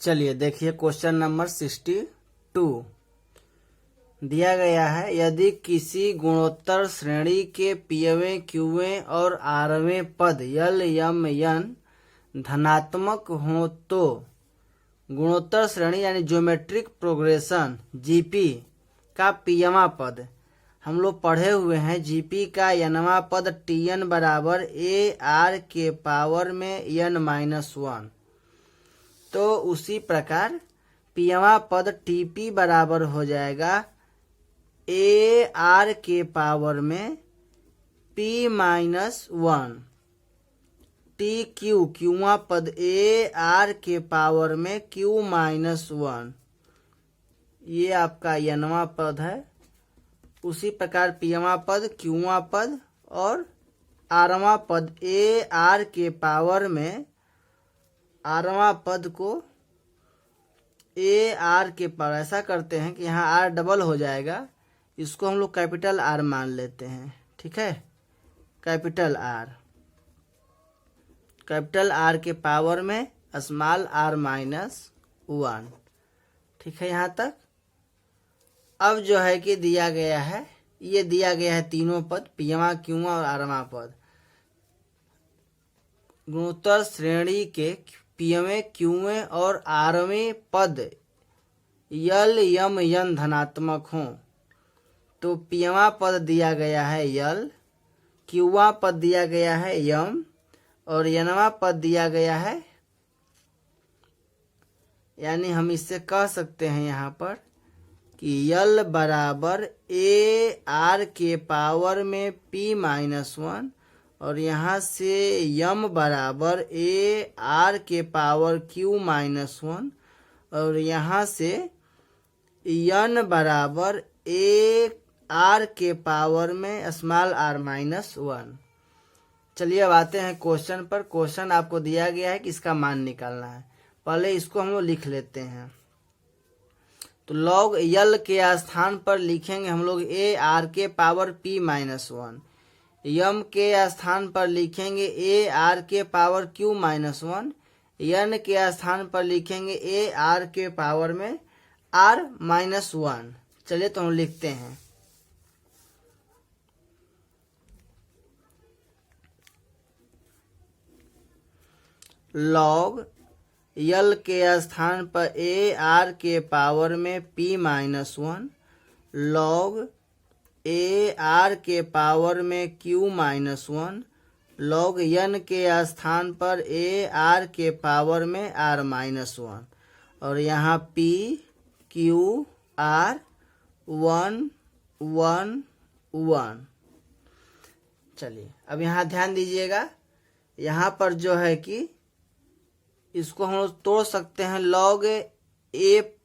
चलिए देखिए question number 62 दिया गया है। यदि किसी गुणोत्तर श्रेणी के पीवें क्यूवें और आरवें पद यल यम यन धनात्मक हो तो गुणोत्तर श्रेणी यानी ज्योमेट्रिक प्रोग्रेशन जीपी का पीवा पद, हम लोग पढ़े हुए हैं, जीपी का यनवा पद टीएन बराबर ए आर के पावर में n-1। तो उसी प्रकार पीवा पद टीपी बराबर हो जाएगा ए आर के पावर में p-1। टी क्यू क्यूवा पद ए आर के पावर में q-1, ये आपका यनवा पद है। उसी प्रकार पीवा पद क्यूवा पद और आरवा पद ए आर के पावर में आरवा पद को ए आर के पावर, ऐसा करते हैं कि यहाँ आर डबल हो जाएगा, इसको हम लोग कैपिटल आर मान लेते हैं। ठीक है, कैपिटल आर के पावर में स्मॉल r-1। ठीक है यहाँ तक। अब जो है कि दिया गया है, ये दिया गया है तीनों पद पीवा क्यूवा और आरवा पद गुणोत्तर श्रेणी के पीवें क्यूवें और आरवें पद यल यम यन धनात्मक हों तो पीवा पद दिया गया है यल, क्यूवा पद दिया गया है यम और यनवा पद दिया गया है, यानी हम इससे कह सकते हैं यहाँ पर कि यल बराबर ए आर के पावर में p-1 और यहाँ से यम बराबर ए आर के पावर q-1 और यहाँ से यन बराबर ए आर के पावर में स्मॉल r-1। चलिए अब आते हैं क्वेश्चन पर। क्वेश्चन आपको दिया गया है कि इसका मान निकालना है। पहले इसको हम लोग लिख लेते हैं। तो लॉग यल के स्थान पर लिखेंगे हम लोग ए आर के पावर p-1, यम के स्थान पर लिखेंगे ए आर के पावर q-1, यन के स्थान पर लिखेंगे ए आर के पावर में r-1। चलिए तो हम लिखते हैं। लॉग यल के स्थान पर ए आर के पावर में p-1, लॉग ए आर के पावर में q-1, लॉग यन के स्थान पर ए आर के पावर में r-1 और यहाँ p q r 1 1 1। चलिए अब यहाँ ध्यान दीजिएगा, यहाँ पर जो है कि इसको हम लोग तोड़ सकते हैं लॉग ए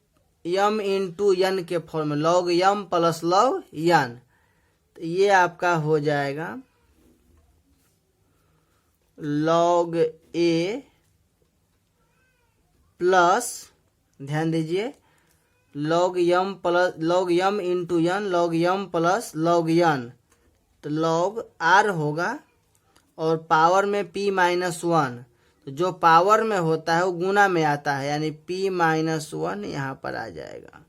यम इंटू यन के फॉर्म में, लॉग यम प्लस लॉग यन। तो ये आपका हो जाएगा लॉग ए प्लस, ध्यान दीजिए, लॉग यम इंटू यन, लॉग यम प्लस लॉग यन, तो लॉग आर होगा और पावर में p-1, तो जो पावर में होता है वो गुना में आता है, यानी p-1 यहाँ पर आ जाएगा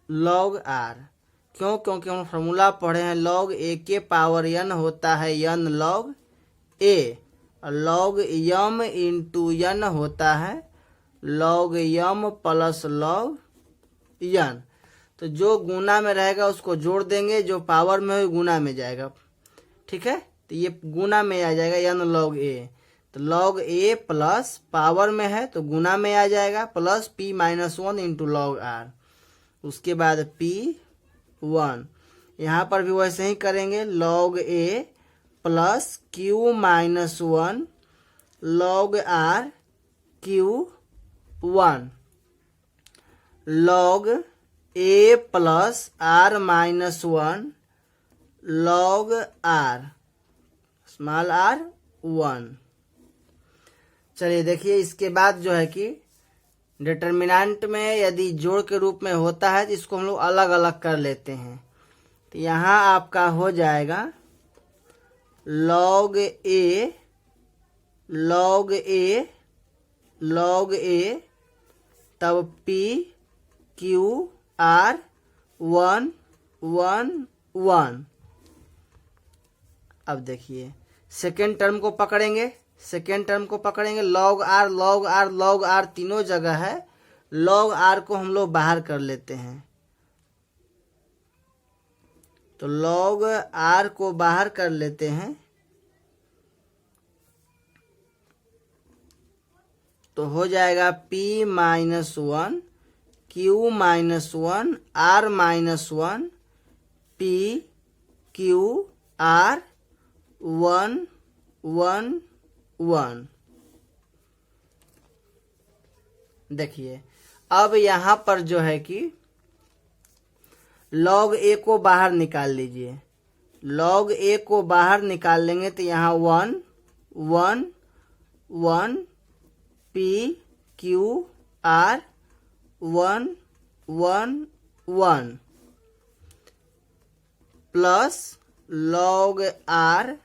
लॉग आर। क्यों? क्योंकि हम फॉर्मूला पढ़े हैं लॉग ए के पावर n होता है n लॉग ए और लॉग यम इंटू यन होता है लॉग यम प्लस लॉग यन। तो जो गुना में रहेगा उसको जोड़ देंगे, जो पावर में हो गुना में जाएगा। ठीक है, तो ये गुना में आ जाएगा n लॉग ए, तो लॉग ए प्लस पावर में है तो गुना में आ जाएगा plus p-1 into log are. उसके बाद p1, यहाँ पर भी वैसे ही करेंगे, log A plus q-1 log R q1, log A plus r-1 log R small r-1। चलिए देखिए, इसके बाद जो है कि डिटर्मिनेंट में यदि जोड़ के रूप में होता है तो इसको हम लोग अलग अलग कर लेते हैं। तो यहाँ आपका हो जाएगा लॉग ए log A, तब P Q R 1 1 1। अब देखिए सेकेंड टर्म को पकड़ेंगे, log R तीनों जगह है। log R को हम लोग बाहर कर लेते हैं, तो log R को बाहर कर लेते हैं तो हो जाएगा P -1 Q -1 R -1 P Q R 1 1 1। देखिए अब यहाँ पर जो है कि log A को बाहर निकाल लीजिए, log A को बाहर निकाल लेंगे तो यहाँ 1 1 1 P Q R 1 1 1 plus log R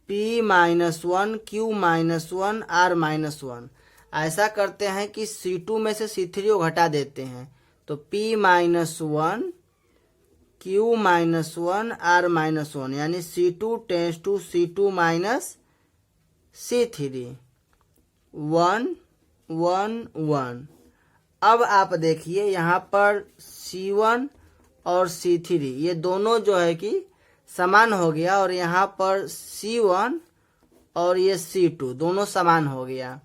P -1 Q -1 R -1। ऐसा करते हैं कि C2 में से C3 को घटा देते हैं, तो P -1 Q -1 R -1 यानी C2 tends to C2 minus C3 1 1 1। अब आप देखिए यहाँ पर C1 और C3 ये दोनों जो है कि समान हो गया, और यहाँ पर C1 और ये C2 दोनों समान हो गया।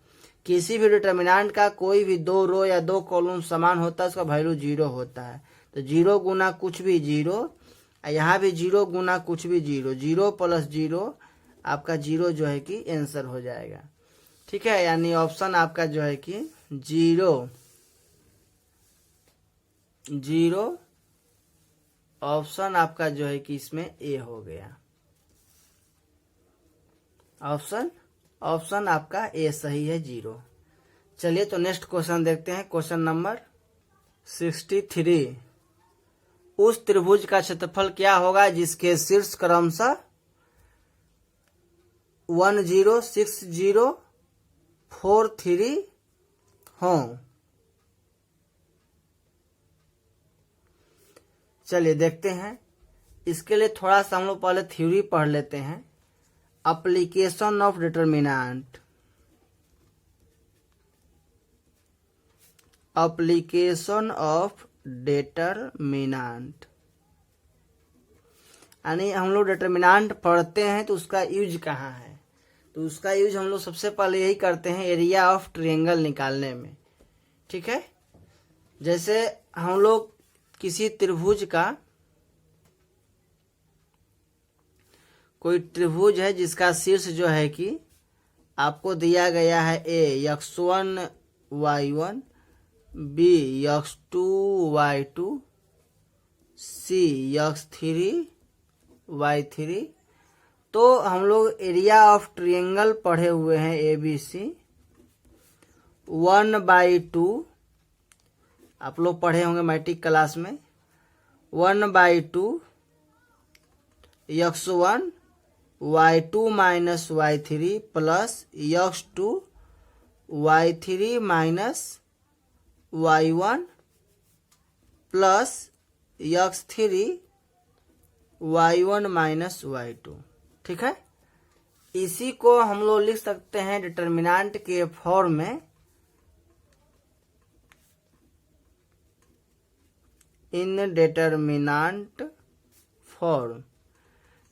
किसी भी डिटर्मिनेंट का कोई भी दो रो या दो कॉलम समान होता है, उसका वैल्यू 0 होता है। तो 0 गुना कुछ भी 0, यहाँ भी 0 गुना कुछ भी 0, 0 प्लस 0 आपका 0 जो है कि आंसर हो जाएगा। ठीक है, यानी ऑप्शन आपका जो है कि 0 0 ऑप्शन आपका जो है कि इसमें ए हो गया। ऑप्शन आपका ए सही है 0। चलिए तो नेक्स्ट क्वेश्चन देखते हैं, क्वेश्चन नंबर 63। उस त्रिभुज का क्षेत्रफल क्या होगा जिसके शीर्ष क्रमशः 1 0 6 0 4 3 हों। चलिए देखते हैं। इसके लिए थोड़ा सा हम लोग पहले थ्योरी पढ़ लेते हैं। Application of determinant, application of determinant यानी हम लोग डिटर्मिनेंट पढ़ते हैं तो उसका यूज कहाँ है, तो उसका यूज हम लोग सबसे पहले यही करते हैं एरिया ऑफ ट्रायंगल निकालने में। ठीक है, जैसे हम लोग किसी त्रिभुज का, कोई त्रिभुज है जिसका शीर्ष जो है कि आपको दिया गया है ए x1 y1 b x2 y2 c x3 y3। तो हम लोग एरिया ऑफ ट्रायंगल पढ़े हुए हैं ABC 1/2, आप लोग पढ़े होंगे मैट्रिक क्लास में। 1/2 x1 y2 minus y3 plus x2 y3 minus y1 plus x3 y1 minus y2। ठीक है, इसी को हम लोग लिख सकते हैं डिटर्मिनेंट के फॉर्म में, इन डिटर्मिनेंट फॉर्म।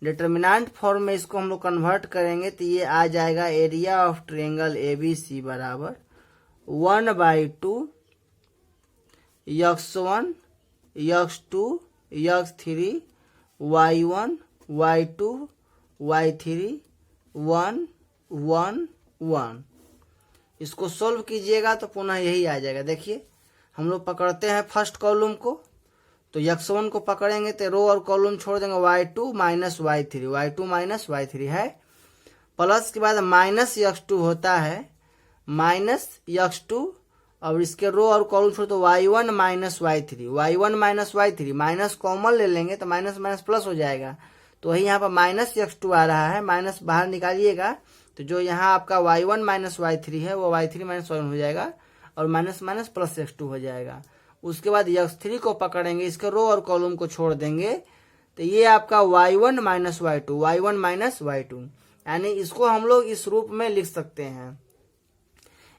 डिटर्मिनेंट फॉर्म में इसको हम लोग कन्वर्ट करेंगे तो ये आ जाएगा एरिया ऑफ ट्रायंगल ABC बराबर 1/2 x1 x2 x3 y1 y2 y3 1 1 1। इसको सोल्व कीजिएगा तो पुनः यही आ जाएगा। देखिए हम लोग पकड़ते हैं फर्स्ट कॉलम को, तो x1 को पकड़ेंगे तो रो और कॉलम छोड़ देंगे y2 माइनस y3 है, प्लस के बाद माइनस x2 होता है, माइनस x2 और इसके रो और कॉलम छोड़ तो y1 minus y3 minus common ले लेंगे तो माइनस माइनस प्लस हो जाएगा। तो वही यहाँ पर माइनस x2 आ रहा है, माइनस बाहर निकालिएगा तो जो यहाँ आपका y1 माइनस y3 है वो y3 माइनस y1 हो जाएगा और माइनस माइनस प्लस x2 हो जाएगा। उसके बाद x3 को पकड़ेंगे, इसके रो और कॉलम को छोड़ देंगे, तो ये आपका y1 minus y2, y1 minus y2, यानी इसको हम लोग इस रूप में लिख सकते हैं।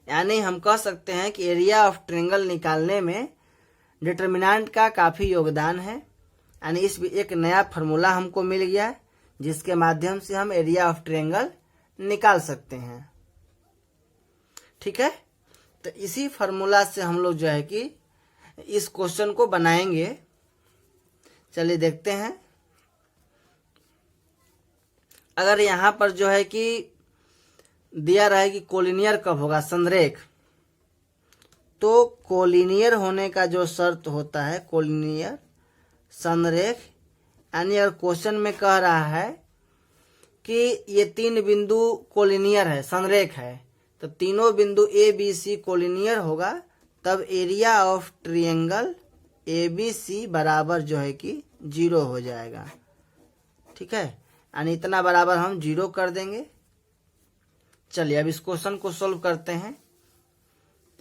यानी हम कह सकते हैं कि एरिया ऑफ ट्रायंगल निकालने में डिटर्मिनेंट का काफ़ी योगदान है। यानी इस एक नया फार्मूला हमको मिल गया है जिसके माध्यम से हम एरिया ऑफ ट्रायंगल निकाल सकते हैं। ठीक है, तो इसी फार्मूला से हम लोग जो है कि इस क्वेश्चन को बनाएंगे। चलिए देखते हैं। अगर यहाँ पर जो है कि दिया रहे कि कोलिनियर कब होगा, संरेख, तो कोलिनियर होने का जो शर्त होता है, कोलिनियर संरेख, यानी अगर क्वेश्चन में कह रहा है कि ये तीन बिंदु कोलिनियर है, संरेख है, तो तीनों बिंदु ए बी सी कोलिनियर होगा, तब area of triangle A B C बराबर जो है कि 0 हो जाएगा। ठीक है, यानी इतना बराबर हम 0 कर देंगे। चलिए अब इस क्वेश्चन को सोल्व करते हैं।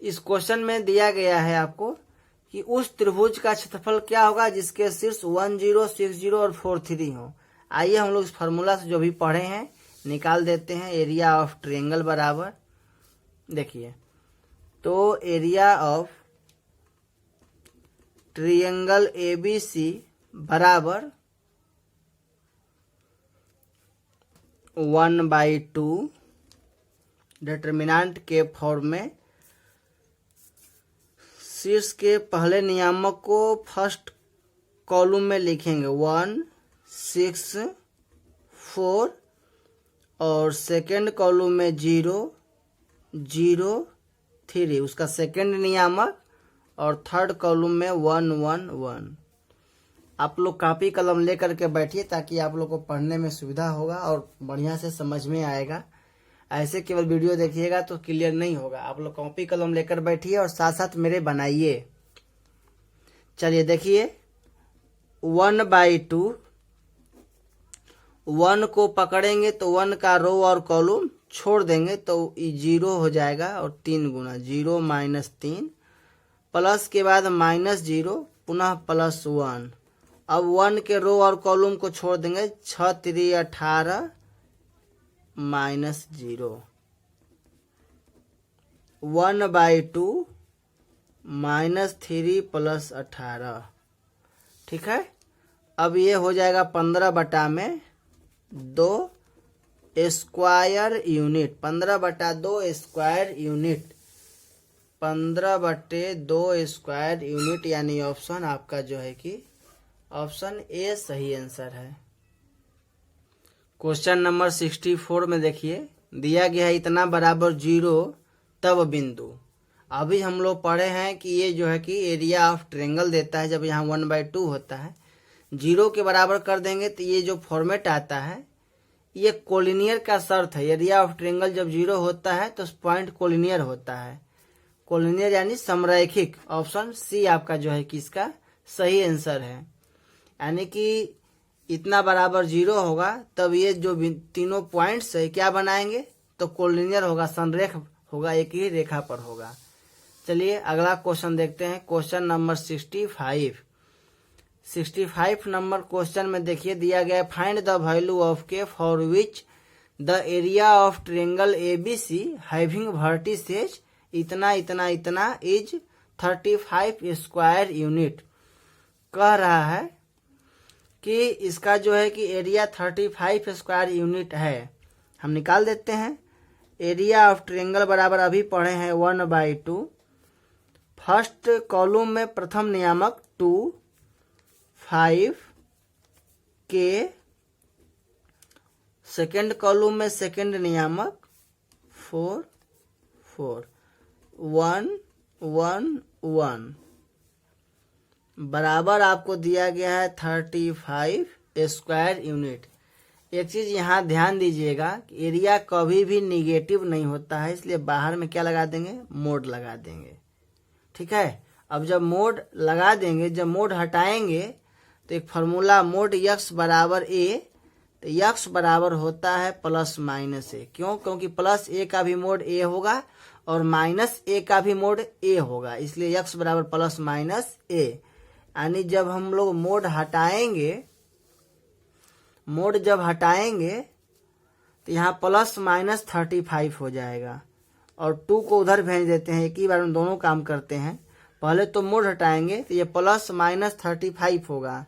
इस क्वेश्चन में दिया गया है आपको कि उस त्रिभुज का क्षेत्रफल क्या होगा जिसके शीर्ष 1 0 6 0 और 4 3 हो। आइए हम लोग इस फार्मूला से जो भी पढ़े हैं निकाल देते हैं। एरिया ऑफ ट्रायंगल बराबर, देखिए, तो एरिया ऑफ ट्रायंगल ABC बराबर 1/2 डिटर्मिनेंट के फॉर्म में शीर्ष के पहले नियामक को फर्स्ट कॉलम में लिखेंगे 1 6 4 और सेकंड कॉलम में 0 0 3 उसका सेकंड नियामक और थर्ड कॉलम में 1 1 1। आप लोग कॉपी कलम लेकर के बैठिए ताकि आप लोग को पढ़ने में सुविधा होगा और बढ़िया से समझ में आएगा। ऐसे केवल वीडियो देखिएगा तो क्लियर नहीं होगा। आप लोग कॉपी कलम लेकर बैठिए और साथ साथ मेरे बनाइए। चलिए देखिए, 1/2, 1 को पकड़ेंगे तो 1 का रो और कॉलम छोड़ देंगे तो 0 हो जाएगा और 3 गुना 0 माइनस 3 प्लस के बाद माइनस 0 पुनः प्लस 1। अब 1 के रो और कॉलम को छोड़ देंगे, 6 3 18 माइनस 0, 1/2 माइनस 3 प्लस 18। ठीक है, अब ये हो जाएगा 15/2 square unit, 15/2 square unit, 15/2 square unit, यानी ऑप्शन आपका जो है कि ऑप्शन ए सही आंसर है। क्वेश्चन नंबर 64 में देखिए दिया गया है इतना बराबर 0 तब बिंदु। अभी हम लोग पढ़े हैं कि ये जो है कि एरिया ऑफ ट्रायंगल देता है, जब यहाँ 1/2 होता है 0 के बराबर कर देंगे तो ये जो फॉर्मेट आता है ये कोलिनियर का शर्त है। एरिया ऑफ ट्रायंगल जब 0 होता है तो पॉइंट कोलिनियर होता है। कोलिनियर यानी समरैखिक, ऑप्शन सी आपका जो है कि इसका सही आंसर है। यानी कि इतना बराबर 0 होगा तब ये जो तीनों पॉइंट्स है क्या बनाएंगे, तो कोलिनियर होगा, संरेख होगा, एक ही रेखा पर होगा। चलिए अगला क्वेश्चन देखते हैं। क्वेश्चन नंबर 65 नंबर क्वेश्चन में देखिए दिया गया है find the value of K for which the area of triangle ABC having vertices इतना इतना इतना इज 35 स्क्वायर यूनिट। कह रहा है कि इसका जो है कि एरिया 35 स्क्वायर यूनिट है। हम निकाल देते हैं। एरिया ऑफ ट्रायंगल बराबर अभी पढ़े हैं 1/2, फर्स्ट कॉलम में प्रथम नियामक 2 5 के, सेकंड कॉलम में सेकंड नियामक 4 4 1 1 1 बराबर आपको दिया गया है 35 स्क्वायर यूनिट। एक चीज यहाँ ध्यान दीजिएगा कि एरिया कभी भी निगेटिव नहीं होता है, इसलिए बाहर में क्या लगा देंगे, मोड लगा देंगे। ठीक है, अब जब मोड लगा देंगे, जब मोड हटाएंगे तो एक फार्मूला मोड x बराबर a, तो यक्स बराबर होता है प्लस माइनस ए। क्यों? क्योंकि प्लस ए का भी मोड ए होगा और माइनस ए का भी मोड ए होगा, इसलिए यक्स बराबर प्लस माइनस ए। यानी जब हम लोग मोड जब हटाएंगे तो यहाँ प्लस माइनस 35 हो जाएगा और 2 को उधर भेज देते हैं। एक ही बार में दोनों काम करते हैं। पहले तो मोड हटाएंगे तो ये प्लस माइनस 35 होगा,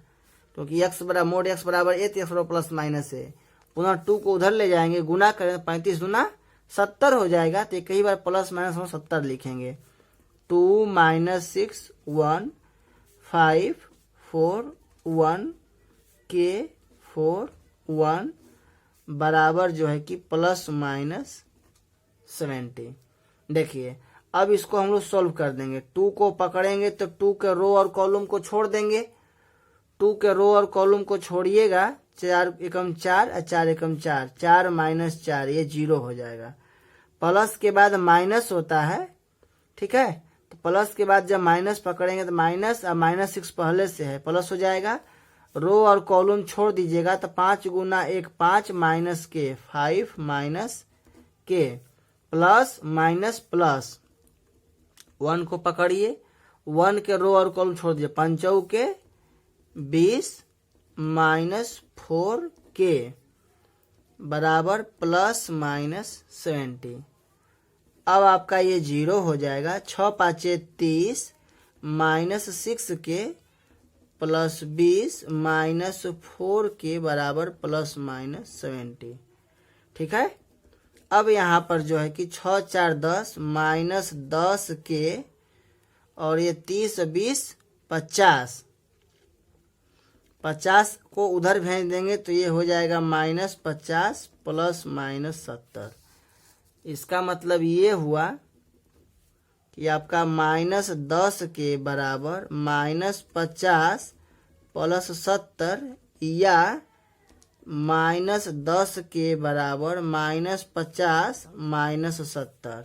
क्योंकि एक्स बराबर मोड एक्स बराबर ए तो एक्स बराबर प्लस माइनस है। पुनः 2 को उधर ले जाएंगे, गुना करें 35 दूना 70 हो जाएगा, तो कई बार प्लस माइनस हम 70 लिखेंगे। 2 माइनस 6 1 5 4 1 के 4 1 बराबर जो है कि प्लस माइनस 70। देखिए अब इसको हम लोग सोल्व कर देंगे। 2 को पकड़ेंगे तो 2 के रो और कॉलम को छोड़ देंगे। 2 के रो और कॉलम को छोड़िएगा, 4 एकम 4 और 4 एकम 4, 4 माइनस 4 ये 0 हो जाएगा। प्लस के बाद माइनस होता है, ठीक है। तो प्लस के बाद जब माइनस पकड़ेंगे तो माइनस और माइनस 6 पहले से है, प्लस हो जाएगा। रो और कॉलम छोड़ दीजिएगा तो 5 गुना 1 5 माइनस के 5 माइनस के प्लस माइनस प्लस 1 को पकड़िए, 1 के रो और कॉलम छोड़ दीजिए, 5 के 20 माइनस 4 के बराबर प्लस माइनस 70। अब आपका ये 0 हो जाएगा। 6 5 30 माइनस 6 के प्लस 20 माइनस 4 के बराबर प्लस माइनस 70, ठीक है। अब यहाँ पर जो है कि 6 4 10 माइनस 10 के और ये 30 20 50, 50 को उधर भेज देंगे तो ये हो जाएगा माइनस 50 प्लस माइनस 70। इसका मतलब ये हुआ कि आपका माइनस 10 के बराबर माइनस 50 प्लस 70 या माइनस 10 के बराबर माइनस 50 माइनस 70।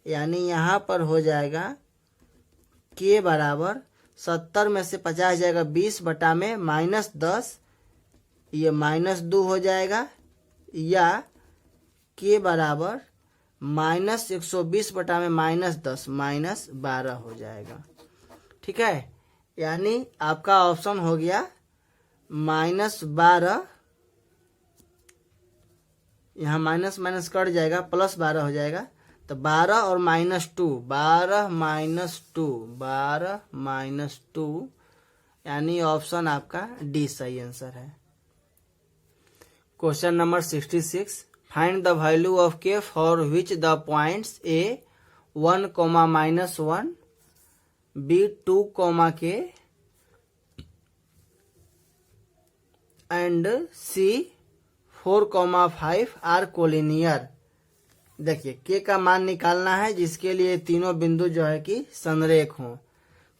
यानी यहाँ पर हो जाएगा के बराबर 70 में से 50 जाएगा 20 बटा में माइनस 10, ये माइनस 2 हो जाएगा, या के बराबर माइनस 120 बटा में माइनस 10 माइनस 12 हो जाएगा, ठीक है। यानी आपका ऑप्शन हो गया माइनस 12, यहाँ माइनस माइनस कट जाएगा, प्लस 12 हो जाएगा। तो 12 और माइनस 2, 12 माइनस 2, 12 माइनस 2, यानी ऑप्शन आपका डी सही आंसर है। Question number 66, find the value of K for which the points A 1, -1, B 2, K and C 4, 5 are collinear. देखिए के का मान निकालना है जिसके लिए तीनों बिंदु जो है कि संरेख हों।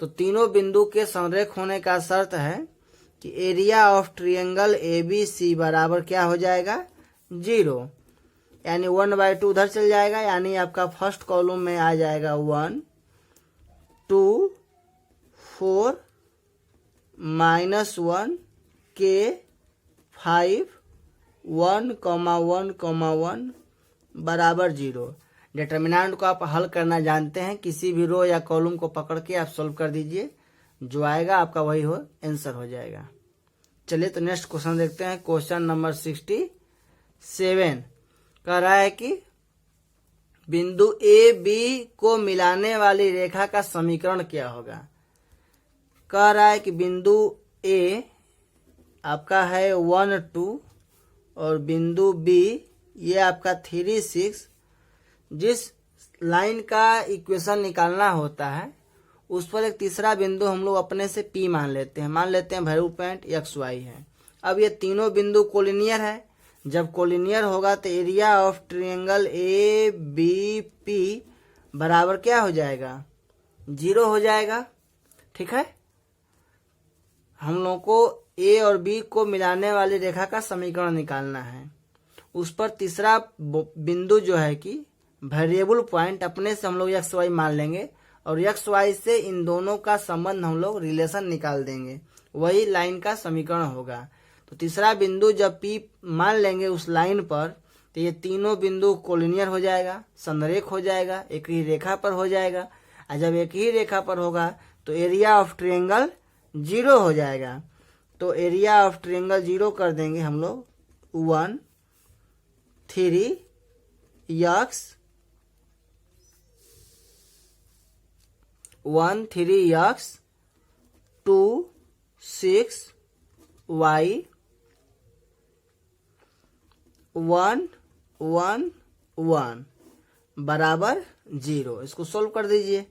तो तीनों बिंदु के संरेख होने का शर्त है कि एरिया ऑफ ट्रायंगल ABC बराबर क्या हो जाएगा 0, यानी 1/2 उधर चल जाएगा, यानी आपका फर्स्ट कॉलम में आ जाएगा 1 2 4 -1 के 5 1, 1, बराबर 0। डिटर्मिनेंट को आप हल करना जानते हैं, किसी भी रो या कॉलम को पकड़ के आप सॉल्व कर दीजिए, जो आएगा आपका वही हो आंसर हो जाएगा। चलिए तो नेक्स्ट क्वेश्चन देखते हैं। क्वेश्चन नंबर 67 कह रहा है कि बिंदु ए बी को मिलाने वाली रेखा का समीकरण क्या होगा। कह रहा है कि बिंदु ए आपका है 1 2 और बिंदु बी ये आपका 3 6। जिस लाइन का इक्वेशन निकालना होता है उस पर एक तीसरा बिंदु हम लोग अपने से P मान लेते हैं वैल्यू पॉइंट XY है। अब ये तीनों बिंदु कोलिनियर है, जब कोलिनियर होगा तो एरिया ऑफ ट्रायंगल ABP बराबर क्या हो जाएगा 0 हो जाएगा, ठीक है। हम लोग को A और B को मिलाने वाली रेखा का समीकरण निकालना है। उस पर तीसरा बिंदु जो है कि वेरिएबल पॉइंट अपने से हम लोग XY मान लेंगे और XY से इन दोनों का संबंध हम लोग रिलेशन निकाल देंगे, वही लाइन का समीकरण होगा। तो तीसरा बिंदु जब P मान लेंगे उस लाइन पर, तो ये तीनों बिंदु कोलिनियर हो जाएगा, संरेख हो जाएगा, एक ही रेखा पर हो जाएगा। और जब एक ही रेखा पर होगा तो एरिया ऑफ ट्रायंगल 0 हो जाएगा। तो एरिया ऑफ ट्रायंगल 0 कर देंगे हम लोग 1 3 x 1 3 x 2 6 y 1 1 1 बराबर 0। इसको सोल्व कर दीजिए,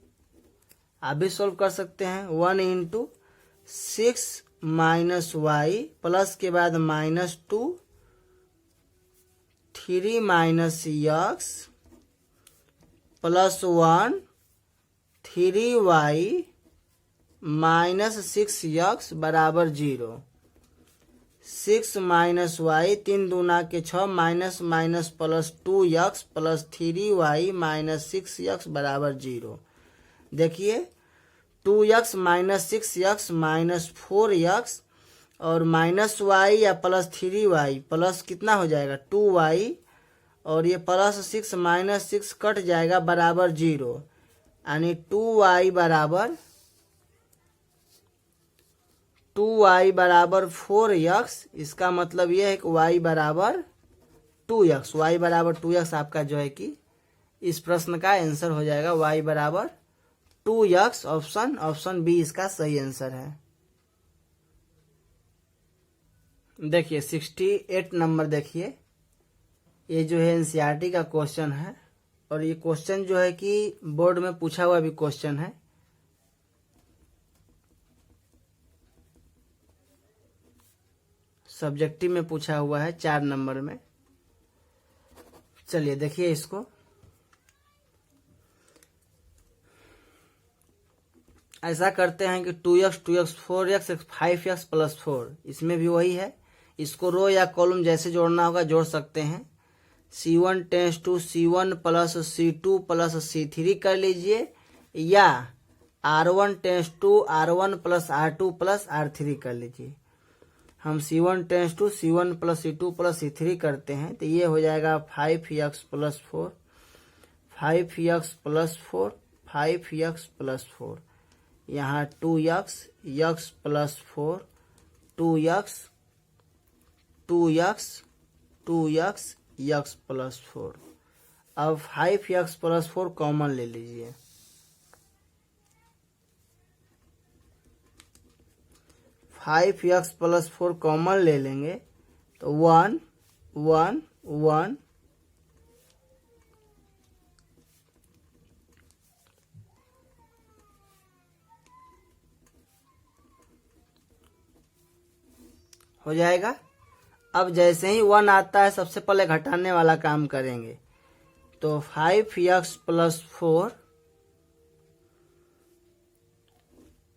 आप भी सोल्व कर सकते हैं। 1 इंटू 6 माइनस वाई प्लस के बाद -2 3 minus x plus 1 3y minus 6x बराबर 0। 6 माइनस वाई 3 दूना के 6 minus minus plus 2x plus 3y minus 6x बराबर 0। देखिए 2x minus 6x minus 4x और माइनस y या प्लस 3y प्लस कितना हो जाएगा 2y और ये प्लस 6 माइनस 6 कट जाएगा बराबर 0, यानी 2y बराबर 4x। इसका मतलब यह है कि y बराबर 2x, y बराबर 2x आपका जो है कि इस प्रश्न का आंसर हो जाएगा y बराबर 2x। ऑप्शन बी इसका सही आंसर है। देखिए 68 नंबर देखिए, ये जो है एनसीईआरटी का क्वेश्चन है और ये क्वेश्चन जो है कि बोर्ड में पूछा हुआ भी क्वेश्चन है। सब्जेक्टिव में पूछा हुआ है 4 नंबर में। चलिए देखिए इसको, ऐसा करते हैं कि 2x 2x 4x 5x plus 4, इसमें भी वही है। इसको रो या कॉलम जैसे जोड़ना होगा जोड़ सकते हैं। C1 tends to C1 plus C2 plus C3 कर लीजिए, या R1 tends to R1 plus R2 plus R3 कर लीजिए। हम C1 tends to C1 plus C2 plus C3 करते हैं तो ये हो जाएगा 5x plus 4 5x plus 4 5x plus 4, यहाँ 2x x plus 4 2x 2x 2x x plus 4। अब 5x प्लस 4 कॉमन ले लीजिए, फाइव एक्स प्लस 4 कॉमन ले लेंगे तो 1 1 1 हो जाएगा। अब जैसे ही 1 आता है सबसे पहले घटाने वाला काम करेंगे, तो 5x प्लस 4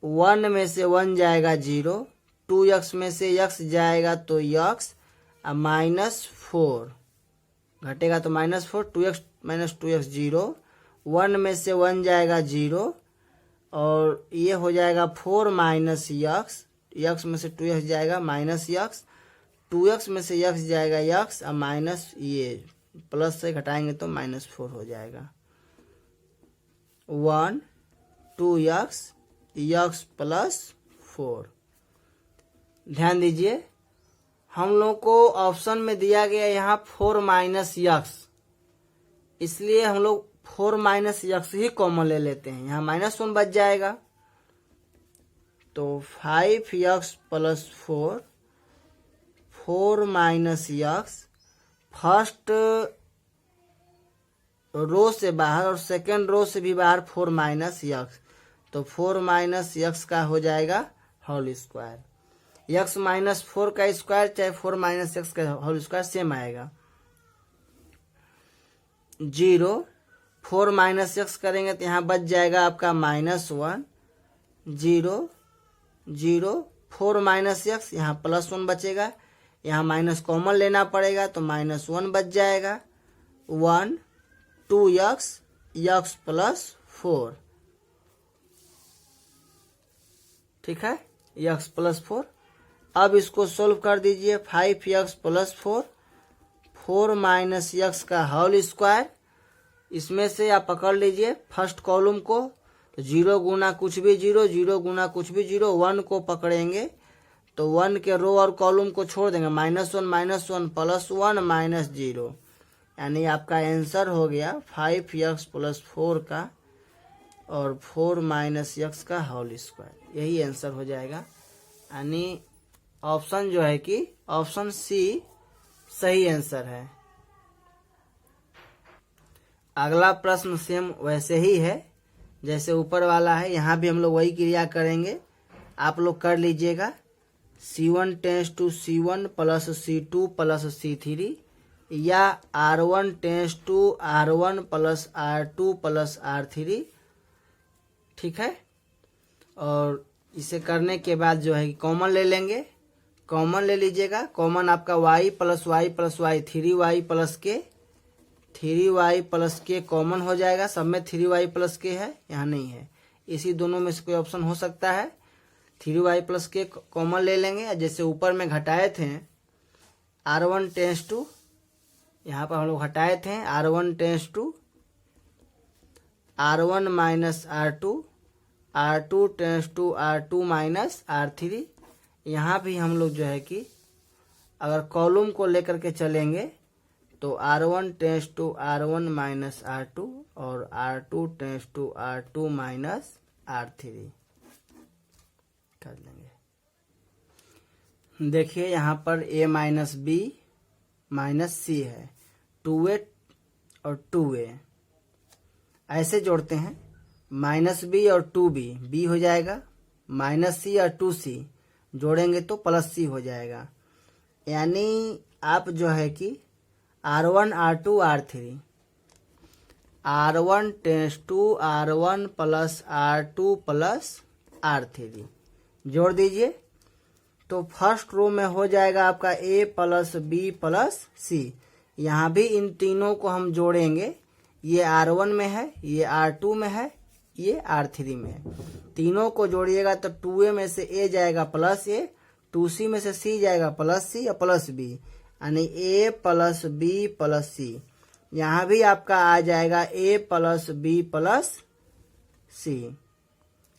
1 में से 1 जाएगा 0, 2x में से x जाएगा तो x -4 घटेगा तो -4, 2x माइनस 2x 0, 1 में से 1 जाएगा 0 और ये हो जाएगा 4 माइनस x, x में से 2x जाएगा माइनस x, 2x में से x जाएगा x और माइनस ये प्लस से घटाएंगे तो -4 हो जाएगा। 1 2x x प्लस 4। ध्यान दीजिए हम लोग को ऑप्शन में दिया गया यहाँ 4 माइनस x, इसलिए हम लोग 4 माइनस x ही कॉमन ले लेते हैं, यहाँ -1 बच जाएगा। तो 5x plus 4 4 minus x, first row से बाहर और सेकेंड रो से भी बाहर 4 माइनस x, तो 4 माइनस x का हो जाएगा होल स्क्वायर। x माइनस 4 का स्क्वायर चाहे 4 माइनस x का होल स्क्वायर सेम आएगा। 0 4 माइनस x करेंगे तो यहाँ बच जाएगा आपका -1, 0 0 4 माइनस x, यहाँ +1 बचेगा, यहाँ माइनस कॉमन लेना पड़ेगा तो -1 बच जाएगा। 1 2x x प्लस 4, ठीक है, x प्लस 4। अब इसको सोल्व कर दीजिए। 5x प्लस 4 माइनस x का होल स्क्वायर, इसमें से आप पकड़ लीजिए फर्स्ट कॉलम को, तो 0 गुना कुछ भी 0, 0 गुना कुछ भी 0, 1 को पकड़ेंगे तो 1 के रो और कॉलम को छोड़ देंगे, -1 प्लस 1 माइनस 0, यानी आपका आंसर हो गया 5x प्लस 4 का और 4 माइनस x का होल स्क्वायर, यही आंसर हो जाएगा। यानी ऑप्शन जो है कि ऑप्शन सी सही आंसर है। अगला प्रश्न सेम वैसे ही है जैसे ऊपर वाला है, यहाँ भी हम लोग वही क्रिया करेंगे, आप लोग कर लीजिएगा। C1 tends to C1 plus C2 plus C3 या R1 tends to R1 plus R2 plus R3, ठीक है। और इसे करने के बाद जो है कि कॉमन ले लेंगे, कॉमन ले लीजिएगा। कॉमन आपका y plus y plus y 3y plus k, 3y plus k common हो जाएगा, सब में 3y प्लस k है, यहाँ नहीं है, इसी दोनों में से कोई ऑप्शन हो सकता है। 3y प्लस k कॉमन ले लेंगे, जैसे ऊपर में घटाए थे R1 टेंस टू, यहाँ पर हम लोग हटाए थे R1 tends to R1 minus R2, R2 tends to R2 minus R3। यहाँ भी हम लोग जो है कि अगर कॉलम को लेकर के चलेंगे तो R1 tends to R1 minus R2 और R2 tends to R2 minus R3 कर लेंगे। देखिए यहाँ पर a minus b minus c है, 2a और 2a ऐसे जोड़ते हैं, माइनस b और 2b, b हो जाएगा, माइनस c और 2c जोड़ेंगे तो प्लस c हो जाएगा। यानी आप जो है कि R1 R2 R3, R1 tends to R1 plus R2 plus R3 जोड़ दीजिए, तो फर्स्ट रो में हो जाएगा आपका a plus b plus c। यहाँ भी इन तीनों को हम जोड़ेंगे, ये R1 में है, ये R2 में है, ये R3 में है, तीनों को जोड़िएगा तो 2a में से a जाएगा प्लस a, 2c में से c जाएगा प्लस c और प्लस b, यानी a plus b plus c। यहाँ भी आपका आ जाएगा a plus b plus c।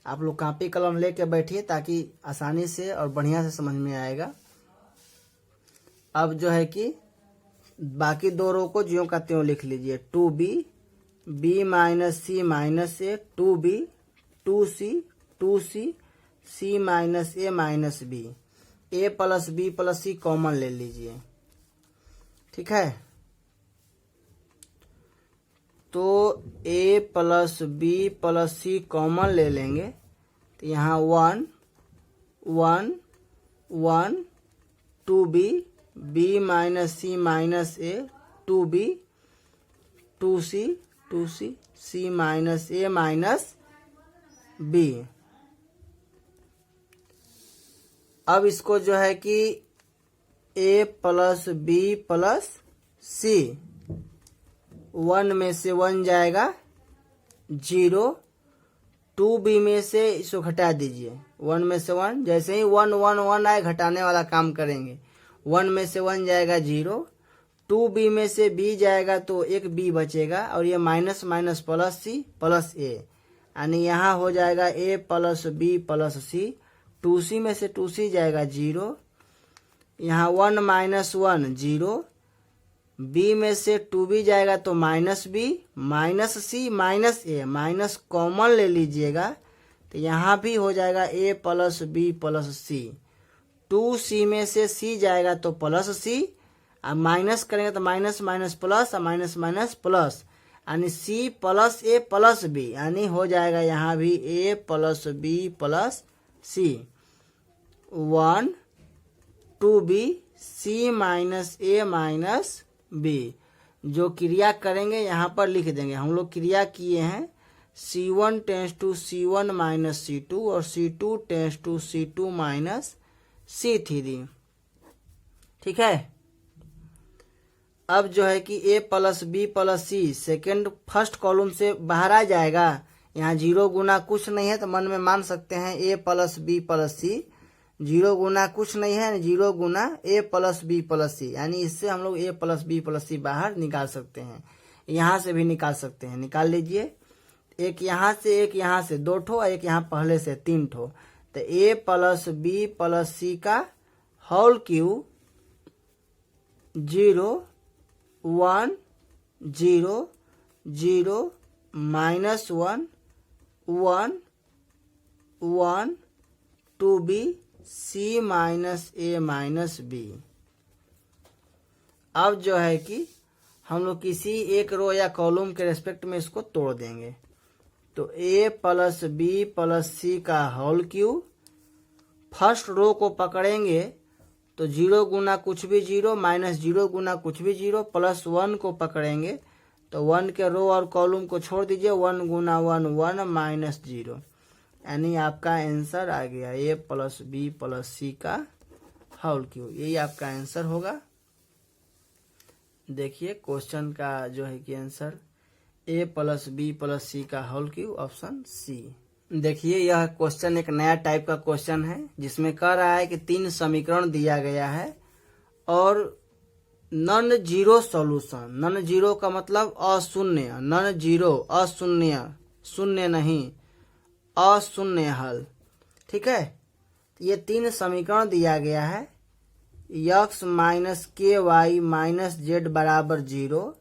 आप लोग कॉपी कलम लेके बैठिए ताकि आसानी से और बढ़िया से समझ में आएगा। अब जो है कि बाकी दो रो को ज्यों का त्यों लिख लीजिए, 2b, b minus c minus a, 2b, 2c, 2c, c minus a minus b, a plus b plus c common ले लीजिए, ठीक है। तो a plus b plus c common ले लेंगे तो यहाँ 1 1 1, 2b, b minus c minus a, 2b, 2c, 2c, c minus a minus b। अब इसको जो है कि a plus b plus c, 1 में से 1 जाएगा 0, 2b में से इसको घटा दीजिए, 1 में से 1, जैसे ही 1 1 1 आए घटाने वाला काम करेंगे, 1 में से 1 जाएगा 0, 2b में से b जाएगा तो एक b बचेगा और ये minus minus plus c plus a, यानी यहाँ हो जाएगा a plus b plus c, 2c में से 2c जाएगा 0, यहाँ 1 माइनस 1 0, b में से 2b जाएगा तो minus b minus c minus a, minus common ले लीजिएगा तो यहाँ भी हो जाएगा a plus b plus c, 2c में से c जाएगा तो प्लस c, अब माइनस करेंगे तो माइनस माइनस प्लस और माइनस माइनस प्लस, यानी c plus a plus b, यानी हो जाएगा यहाँ भी a plus b plus c, 1 2b c minus a minus b। जो क्रिया करेंगे यहाँ पर लिख देंगे, हम लोग क्रिया किए हैं c1 tends to c1 minus c2 और c2 tends to c2 minus c3, ठीक है। अब जो है कि a plus b plus c second first column से बाहर आ जाएगा, यहाँ 0 गुना कुछ नहीं है तो मन में मान सकते हैं a plus b plus c, zero गुना कुछ नहीं है, जीरो गुना A plus B plus C, यानी इससे हम लोग A plus B plus C बाहर निकाल सकते हैं। यहाँ से भी निकाल सकते हैं, निकाल लीजिए। एक यहाँ से, एक यहाँ से, 2 ठो, एक यहाँ पहले से 3 ठो। तो A plus B plus C का whole cube 0 1 0 0 -1 1 1 2b c minus A minus B. अब जो है कि हम लोग किसी एक रो या कॉलम के रेस्पेक्ट में इसको तोड़ देंगे। तो A plus B plus C का होल क्यूब, फर्स्ट रो को पकड़ेंगे तो 0 गुना कुछ भी 0 माइनस 0 गुना कुछ भी 0 प्लस 1 को पकड़ेंगे तो 1 के रो और कॉलम को छोड़ दीजिए, 1 गुना 1 1 माइनस 0, यानी आपका आंसर आ गया ए प्लस बी प्लस सी का होल क्यूब। यही आपका आंसर होगा। देखिए क्वेश्चन का जो है कि answer A plus B plus C का होल क्यूब, ऑप्शन सी। देखिए यह क्वेश्चन एक नया टाइप का क्वेश्चन है जिसमें कह रहा है कि 3 समीकरण दिया गया है और non zero solution. Non zero का मतलब अशून्य, नॉन जीरो अशून्य, शून्य नहीं, अशून्य हल। ठीक है, ये 3 समीकरण दिया गया है। x minus k y minus z बराबर 0,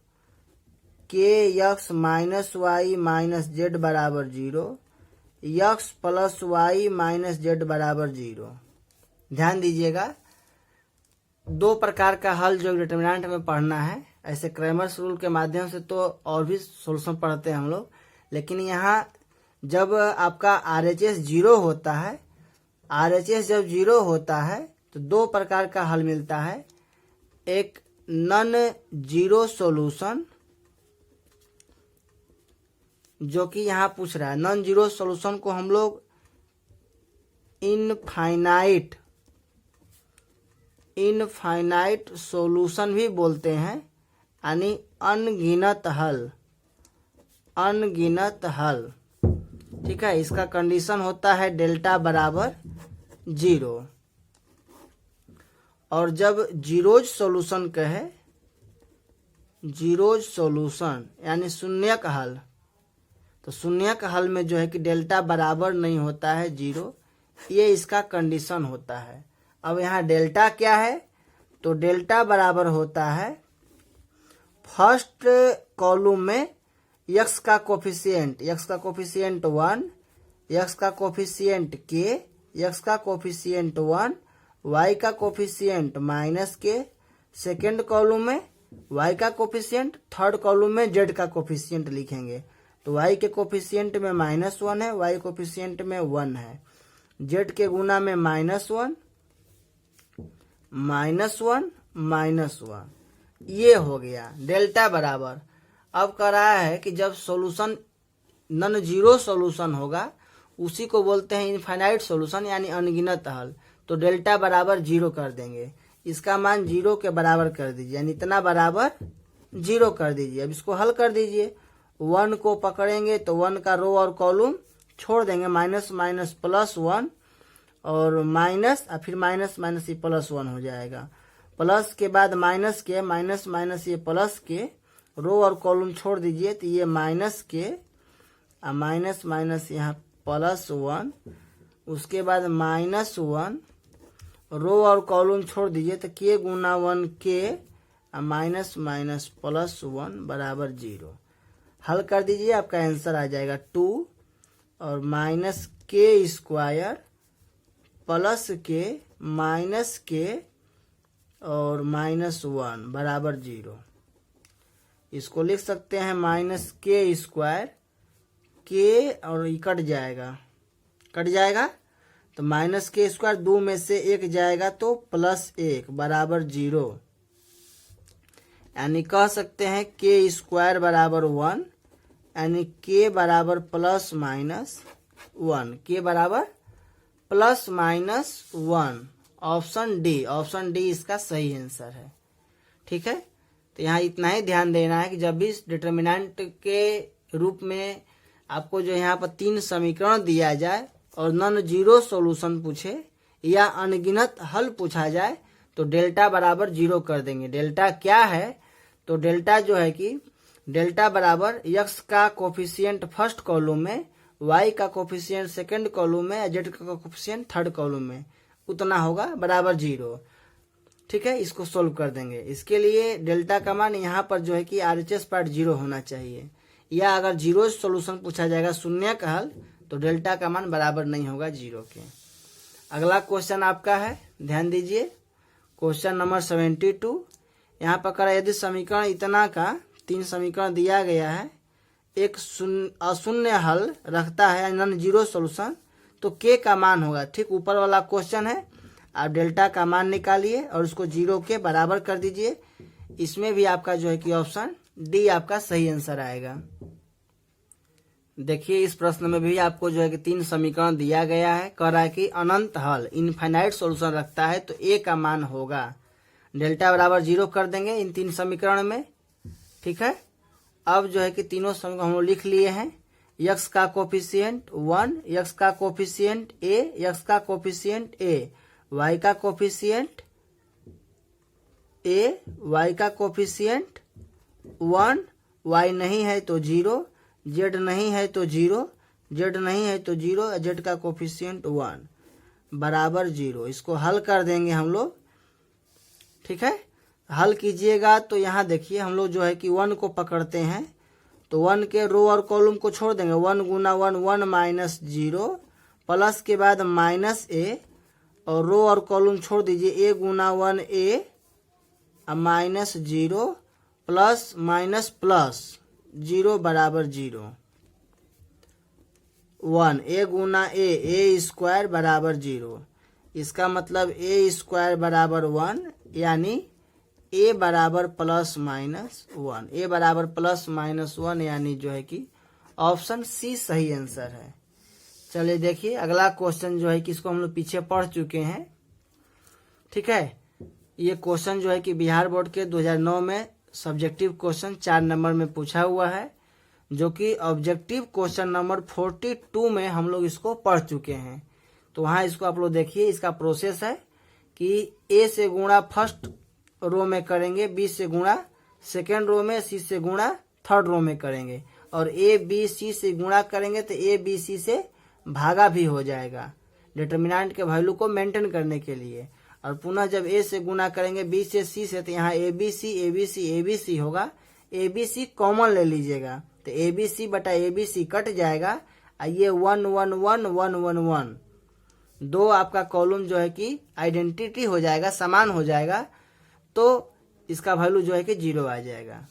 k x minus y minus z बराबर 0, x plus y minus z बराबर 0। ध्यान दीजिएगा, 2 प्रकार का हल जो डिटरमिनेंट में पढ़ना है। ऐसे क्रैमर्स रूल के माध्यम से तो और भी सोल्यूशन पढ़ते हैं हम लोग, लेकिन यहाँ जब आपका RHS 0 होता है, RHS जब 0 होता है तो 2 प्रकार का हल मिलता है। एक नॉन जीरो सॉल्यूशन, जो कि यहाँ पूछ रहा है। नॉन जीरो सॉल्यूशन को हम लोग इनफाइनाइट सॉल्यूशन भी बोलते हैं, यानी अनगिनत हल, अनगिनत हल। ठीक है, इसका कंडीशन होता है डेल्टा बराबर 0। और जब जीरोज सॉल्यूशन कहे, जीरोज सॉल्यूशन यानी शून्यक हल, तो शून्यक हल में जो है कि डेल्टा बराबर नहीं होता है 0, ये इसका कंडीशन होता है। अब यहाँ डेल्टा क्या है, तो डेल्टा बराबर होता है फर्स्ट कॉलम में x का कोफिशिएंट, x का कोफिशिएंट 1, x का कोफिशिएंट k, x का कोफिशिएंट 1, y का coefficient minus k, second column में y का कोफिशिएंट, थर्ड कॉलम में z का कोफिशिएंट लिखेंगे। तो y के कोफिशिएंट में -1 है, y कोफिशिएंट में 1 है, z के गुना में -1 -1, ये हो गया डेल्टा बराबर। अब कह रहा है कि जब सॉल्यूशन नॉन जीरो सॉल्यूशन होगा उसी को बोलते हैं इनफाइनाइट सॉल्यूशन, यानी अनगिनत हल। तो डेल्टा बराबर 0 कर देंगे, इसका मान 0 के बराबर कर दीजिए, यानी इतना बराबर 0 कर दीजिए। अब इसको हल कर दीजिए, 1 को पकड़ेंगे तो 1 का रो और कॉलम छोड़ देंगे, माइनस माइनस +1 और माइनस, और फिर माइनस माइनस ये +1 हो जाएगा। प्लस के बाद माइनस के, माइनस माइनस ये प्लस के, रो और कॉलम छोड़ दीजिए तो ये माइनस के, माइनस माइनस यहाँ +1, उसके बाद -1, रो और कॉलम छोड़ दीजिए तो k गुना 1 k, माइनस माइनस +1 बराबर 0। हल कर दीजिए, आपका आंसर आ जाएगा 2 और minus k square plus k minus k और -1 बराबर 0। इसको लिख सकते हैं -k स्क्वायर, k और ये कट जाएगा तो -k स्क्वायर 2 में से 1 जाएगा तो +1 बराबर 0, यानी कह सकते हैं k स्क्वायर बराबर 1, यानी k बराबर +-1, k बराबर +-1। ऑप्शन डी इसका सही आंसर है। ठीक है, तो यहाँ इतना ही ध्यान देना है कि जब भी डिटरमिनेंट के रूप में आपको जो यहाँ पर 3 समीकरण दिया जाए और नॉन जीरो सॉल्यूशन पूछे, या अनगिनत हल पूछा जाए तो डेल्टा बराबर 0 कर देंगे। डेल्टा क्या है, तो डेल्टा जो है कि डेल्टा बराबर x का कोफिशिएंट फर्स्ट कॉलम में, y का कोफिशिएंट सेकंड कॉलम में, z का कोफिशिएंट थर्ड कॉलम में, उतना होगा बराबर 0। ठीक है, इसको सोल्व कर देंगे। इसके लिए डेल्टा का मान यहाँ पर जो है कि RHS पार्ट 0 होना चाहिए, या अगर 0 सोल्यूशन पूछा जाएगा शून्य का हल तो डेल्टा का मान बराबर नहीं होगा 0 के। अगला क्वेश्चन आपका है, ध्यान दीजिए, क्वेश्चन नंबर 72। यहाँ पर करा यदि समीकरण इतना का 3 समीकरण दिया गया है, एक अशून्य हल रखता है नॉन जीरो सोल्यूशन, तो के का मान होगा। ठीक ऊपर वाला क्वेश्चन है, आप डेल्टा का मान निकालिए और उसको 0 के बराबर कर दीजिए। इसमें भी आपका जो है कि ऑप्शन डी आपका सही आंसर आएगा। देखिए इस प्रश्न में भी आपको जो है कि 3 समीकरण दिया गया है, कह रहा है कि अनंत हल इनफाइनाइट सॉल्यूशन रखता है तो ए का मान होगा। डेल्टा बराबर 0 कर देंगे इन 3 समीकरण में। ठीक है, अब जो है कि तीनों समीकरण हम लोग लिख लिए हैं। x का कोफिशिएंट 1, x का कोफिशिएंट a, x का कोफिशिएंट a, y का कोफिशिएंट a, y का कोफिशिएंट 1, y नहीं है तो 0, z नहीं है तो 0, z नहीं है तो 0, z का कोफिशिएंट 1 बराबर 0। इसको हल कर देंगे हम लोग। ठीक है, हल कीजिएगा तो यहाँ देखिए हम लोग जो है कि 1 को पकड़ते हैं तो 1 के रो और कॉलम को छोड़ देंगे। 1 गुना 1 1 माइनस 0, प्लस के बाद माइनस ए, और रो और कॉलम छोड़ दीजिए। a Guna 1 a minus 0 plus minus plus 0 बराबर 0। 1 a गुना a स्क्वायर बराबर 0। इसका मतलब a स्क्वायर बराबर 1, यानी a बराबर प्लस माइनस 1। a बराबर प्लस माइनस 1 यानी जो है कि ऑप्शन सी सही आंसर है। चलिए देखिए अगला क्वेश्चन जो है कि इसको हम लोग पीछे पढ़ चुके हैं। ठीक है, ये क्वेश्चन जो है कि बिहार बोर्ड के 2009 में सब्जेक्टिव क्वेश्चन 4 नंबर में पूछा हुआ है, जो कि ऑब्जेक्टिव क्वेश्चन नंबर 42 में हम लोग इसको पढ़ चुके हैं। तो वहाँ इसको आप लोग देखिए, इसका प्रोसेस है कि a से गुणा फर्स्ट रो में करेंगे, b से गुणा सेकेंड रो में, c से गुणा थर्ड रो में करेंगे, और a b c से गुणा करेंगे तो a b c से भागा भी हो जाएगा डिटर्मिनेंट के वैल्यू को मेंटेन करने के लिए। और पुनः जब a से गुणा करेंगे b से c से तो यहाँ abc होगा। abc कॉमन ले लीजिएगा तो abc बटा abc कट जाएगा। ये 1 1 1 1 1 1 दो आपका कॉलम जो है कि आइडेंटिटी हो जाएगा, समान हो जाएगा, तो इसका वैल्यू जो है कि 0 आ जाएगा।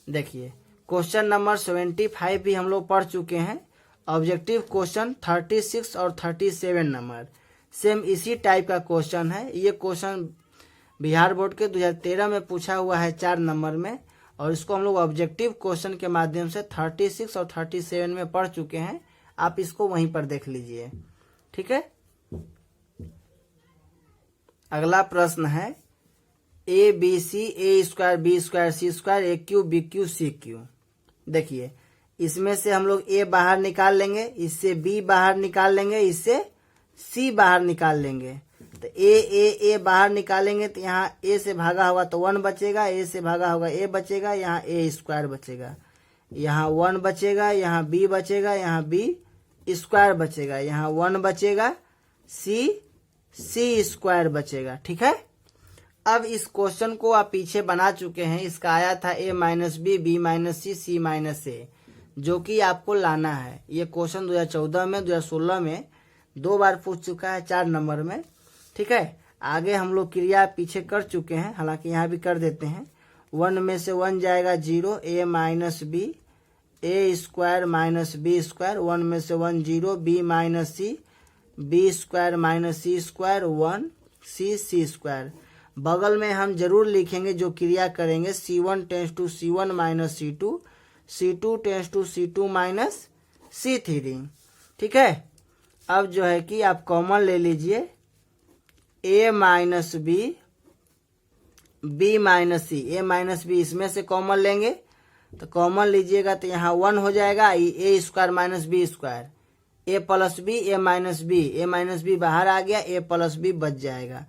देखिए क्वेश्चन नंबर 75 भी हम लोग पढ़ चुके हैं। ऑब्जेक्टिव क्वेश्चन 36 और 37 नंबर सेम इसी टाइप का क्वेश्चन है। ये क्वेश्चन बिहार बोर्ड के 2013 में पूछा हुआ है 4 नंबर में, और इसको हम लोग ऑब्जेक्टिव क्वेश्चन के माध्यम से 36 और 37 में पढ़ चुके हैं। आप इसको वहीं पर देख लीजिए। ठीक है, अगला प्रश्न है a B C a square b square c square a cube b cube c cube. देखिए इसमें से हम लोग ए बाहर निकाल लेंगे, इससे बी बाहर निकाल लेंगे, इससे सी बाहर निकाल लेंगे। तो ए बाहर निकालेंगे तो यहाँ ए से भागा होगा तो 1 बचेगा, ए से भागा होगा ए बचेगा, यहाँ ए स्क्वायर बचेगा, यहाँ 1 बचेगा, यहाँ बी बचेगा, यहाँ बी स्क्वायर बचेगा, यहाँ 1 बचेगा, सी स्क्वायर बचेगा। ठीक है, अब इस क्वेश्चन को आप पीछे बना चुके हैं। इसका आया था a minus B, B minus C, C minus A, जो कि आपको लाना है। ये क्वेश्चन 2014 में 2016 में 2 बार पूछ चुका है 4 नंबर में। ठीक है, आगे हम लोग क्रिया पीछे कर चुके हैं, हालांकि यहाँ भी कर देते हैं। 1 में से 1 जाएगा 0, a minus B, A square minus b square, 1 में से 1 0, b minus c, b square minus c square 1, c square. बगल में हम जरूर लिखेंगे जो क्रिया करेंगे, C1 tends to C1 minus C2, C2 tends to C2 minus C3। ठीक है, अब जो है कि आप कॉमन ले लीजिए, a minus B, B minus c, a minus b इसमें से कॉमन लेंगे तो कॉमन लीजिएगा तो यहाँ 1 हो जाएगा, a square minus b square, a plus b a minus b बाहर आ गया, ए प्लस बी बच जाएगा।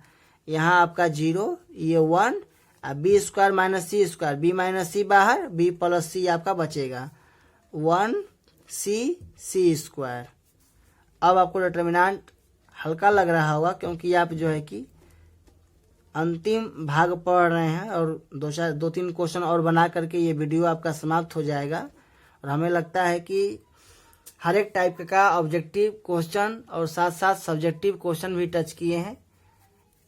यहाँ आपका 0, ये 1, अब B square minus c square, B minus सी बाहर, बी प्लस सी आपका बचेगा 1 सी स्क्वायर। अब आपको डिटर्मिनेंट हल्का लग रहा होगा क्योंकि आप जो है कि अंतिम भाग पढ़ रहे हैं और 2-3 क्वेश्चन और बना करके ये वीडियो आपका समाप्त हो जाएगा। और हमें लगता है कि हर एक टाइप का ऑब्जेक्टिव क्वेश्चन और साथ साथ सब्जेक्टिव क्वेश्चन भी टच किए हैं।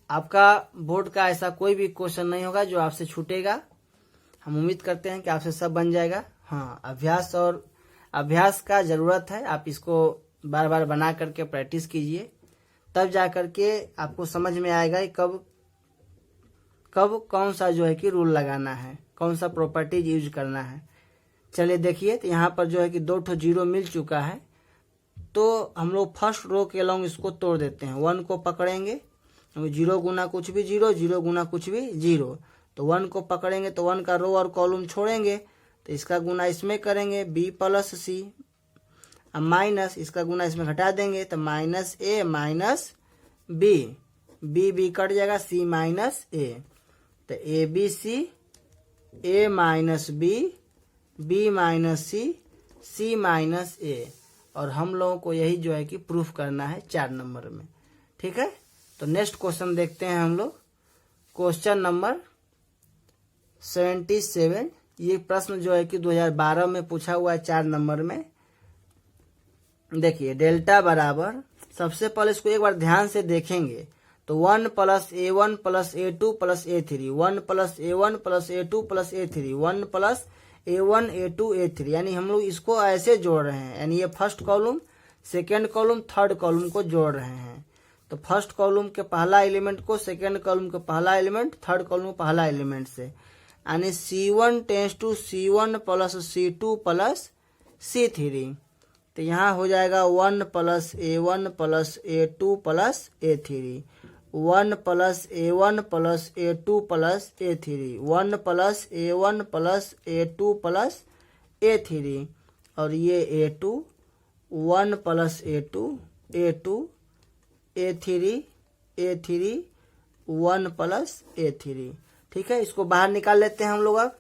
आपका बोर्ड का ऐसा कोई भी क्वेश्चन नहीं होगा जो आपसे छूटेगा। हम उम्मीद करते हैं कि आपसे सब बन जाएगा। हाँ, अभ्यास का ज़रूरत है। आप इसको बार बार बना करके प्रैक्टिस कीजिए, तब जा करके आपको समझ में आएगा कि कब कौन सा जो है कि रूल लगाना है, कौन सा प्रॉपर्टीज यूज करना है। चलिए देखिए, तो यहाँ पर जो है कि 2 0 मिल चुका है, तो हम लोग फर्स्ट रो के अलॉन्ग इसको तोड़ देते हैं। 1 को पकड़ेंगे, 0 गुना कुछ भी 0, 0 गुना कुछ भी 0, तो 1 को पकड़ेंगे तो 1 का रो और कॉलम छोड़ेंगे, तो इसका गुना इसमें करेंगे b प्लस सी, अब माइनस इसका गुना इसमें घटा देंगे तो minus A minus B cut जाएगा, सी माइनस ए, तो A B C, A minus B minus C minus A. और हम लोगों को यही जो है कि प्रूफ करना है 4 नंबर में। ठीक है, तो नेक्स्ट क्वेश्चन देखते हैं हम लोग। Question number 77। ये प्रश्न जो है कि 2012 में पूछा हुआ है 4 नंबर में। देखिए, डेल्टा बराबर, सबसे पहले इसको एक बार ध्यान से देखेंगे तो 1 plus A1 plus A2 plus A3, 1 plus A1 plus A2 plus A3, 1 plus A1 A2 A3, यानी हम लोग इसको ऐसे जोड़ रहे हैं। यानी ये first column, second column, third column को जोड़ रहे हैं। तो फर्स्ट कॉलम के पहला एलिमेंट को सेकेंड कॉलम का पहला एलिमेंट, थर्ड कॉलम का पहला एलिमेंट से, यानी C1 tends to C1 plus C2 plus C3। तो यहाँ हो जाएगा 1 plus A1 plus A2 plus A3, 1 plus A1 plus A2 plus A3, 1 plus A1 plus A2 plus A3, और ये A2, 1 plus A2 A3 1 plus A3। ठीक है, इसको बाहर निकाल लेते हैं हम लोग। अब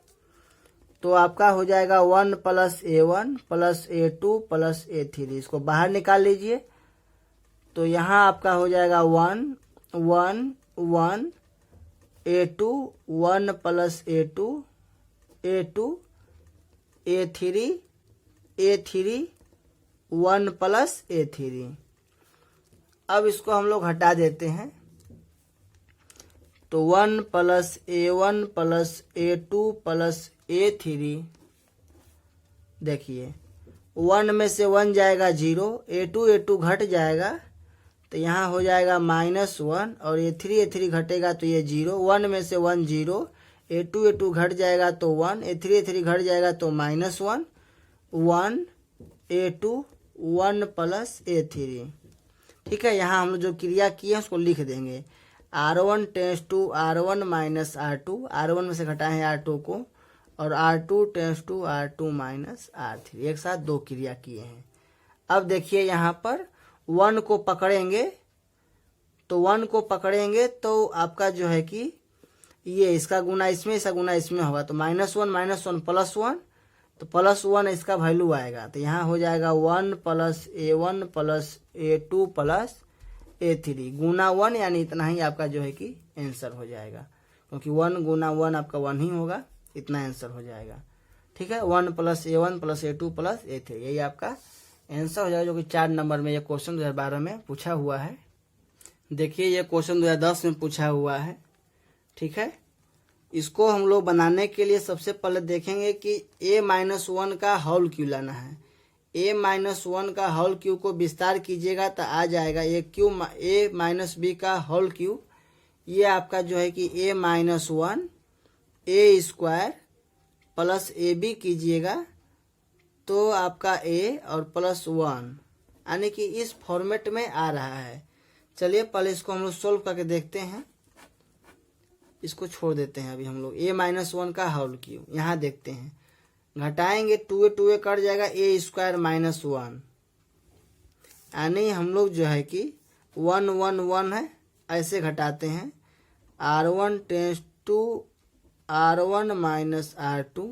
तो आपका हो जाएगा 1 plus A1 plus A2 plus A3, इसको बाहर निकाल लीजिए। तो यहाँ आपका हो जाएगा 1 A2, 1 plus A2 A3 1 plus A3। अब इसको हम लोग हटा देते हैं, तो 1 plus A1 plus A2 plus A3। देखिए, 1 में से 1 जाएगा 0, A2 घट जाएगा, तो यहाँ हो जाएगा -1, और A3 घटेगा तो ये 0, 1 में से 1 0, A2 घट जाएगा तो 1, A3 घट जाएगा तो -1, 1 A2 1 प्लस A3। ठीक है, यहाँ हम लोग जो क्रिया की है उसको लिख देंगे। R1 tends to R1 minus R2, R1 में से घटाए हैं R2 को, और R2 tends to R2 minus R3, एक साथ 2 क्रिया किए हैं। अब देखिए, यहाँ पर 1 को पकड़ेंगे, तो 1 को पकड़ेंगे तो आपका जो है कि ये इसका गुना इसमें, इसका गुना इसमें होगा, तो -1 प्लस 1, तो +1 इसका वैल्यू आएगा। तो यहाँ हो जाएगा 1 plus A1 plus A2 plus A3 गुना 1, यानी इतना ही आपका जो है कि आंसर हो जाएगा, क्योंकि 1 गुना 1 आपका 1 ही होगा, इतना आंसर हो जाएगा। ठीक है, 1 plus A1 plus A2 plus A3, यही आपका आंसर हो जाएगा, जो कि 4 नंबर में ये क्वेश्चन 2012 में पूछा हुआ है। देखिए, ये क्वेश्चन 2010 में पूछा हुआ है। ठीक है, इसको हम लोग बनाने के लिए सबसे पहले देखेंगे कि A-1 का होल क्यू लाना है। A-1 का होल क्यू को विस्तार कीजिएगा तो आ जाएगा A माइनस B का होल क्यू। ये आपका जो है कि A-1 A square plus AB कीजिएगा तो आपका A और प्लस 1, यानी कि इस फॉर्मेट में आ रहा है। चलिए पहले इसको हम लोग सोल्व करके देखते हैं। इसको छोड़ देते हैं अभी हम लोग। A-1 का होल क्यू यहाँ देखते हैं, घटाएंगे 2A कट जाएगा, A स्क्वायर -1, यानी हम लोग जो है कि 1 1 1 है, ऐसे घटाते हैं। R1 tends to R1 minus R2,